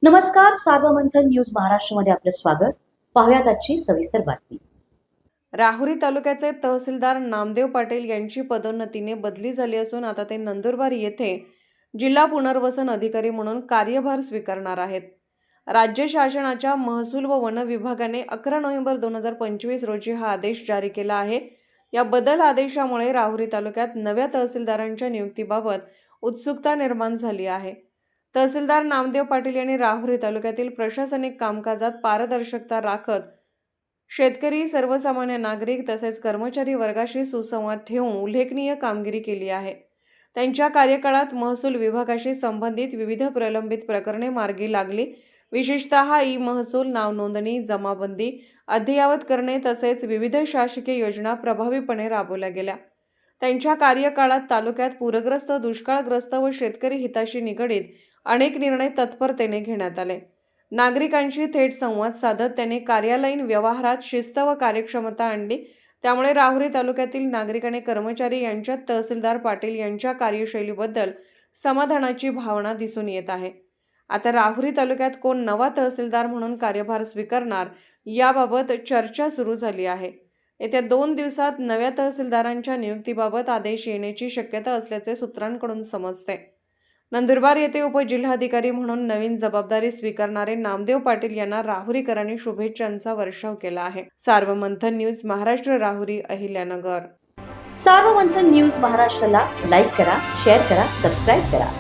नमस्कार, सार्वमंथन न्यूज महाराष्ट्रमध्ये आपलं स्वागत. पाहुयात आजची सविस्तर बातमी. राहुरी तालुक्याचे तहसीलदार नामदेव पाटील यांची पदोन्नतीने बदली झाली असून आता ते नंदुरबार येथे जिल्हा पुनर्वसन अधिकारी म्हणून कार्यभार स्वीकारणार आहेत. राज्य शासनाच्या महसूल व वन विभागाने 11 नोव्हेंबर 2025 रोजी हा आदेश जारी केला आहे. या बदल आदेशामुळे राहुरी तालुक्यात नव्या तहसीलदारांच्या नियुक्तीबाबत उत्सुकता निर्माण झाली आहे. तहसीलदार नामदेव पाटील यांनी राहुरी तालुक्यातील प्रशासनिक कामकाजात पारदर्शकता राखत शेतकरी, सर्वसामान्य नागरिक तसेच कर्मचारी वर्गाशी सुसंवाद ठेवून उल्लेखनीय कामगिरी केली आहे. त्यांच्या कार्यकाळात महसूल विभागाशी संबंधित विविध प्रलंबित प्रकरणे मार्गी लागली. विशेषतः ई महसूल, नाव नोंदणी, जमाबंदी अद्ययावत करणे तसेच विविध शासकीय योजना प्रभावीपणे राबवल्या गेल्या. त्यांच्या कार्यकाळात तालुक्यात पूरग्रस्त, दुष्काळग्रस्त व शेतकरी हिताशी निगडीत अनेक निर्णय तत्परतेने घेण्यात आले. नागरिकांशी थेट संवाद साधत त्यांनी कार्यालयीन व्यवहारात शिस्त व कार्यक्षमता आणली. त्यामुळे राहुरी तालुक्यातील नागरिक आणि कर्मचारी यांच्यात तहसीलदार पाटील यांच्या कार्यशैलीबद्दल समाधानाची भावना दिसून येत आहे. आता राहुरी तालुक्यात कोण नवा तहसीलदार म्हणून कार्यभार स्वीकारणार याबाबत चर्चा सुरू झाली आहे. येत्या 2 दिवसात नव्या तहसीलदारांच्या नियुक्तीबाबत आदेश येण्याची शक्यता असल्याचे सूत्रांकडून समजते. नंदुरबार येथे उपजिल्हाधिकारी म्हणून नवीन जबाबदारी स्वीकारणारे नामदेव पाटील यांना राहुरीकरांनी शुभेच्छांचा वर्षाव केला आहे. सार्वमंथन न्यूज महाराष्ट्र, राहुरी, अहिल्यानगर. सार्वमंथन न्यूज महाराष्ट्राला लाईक करा, शेअर करा, सबस्क्राईब करा.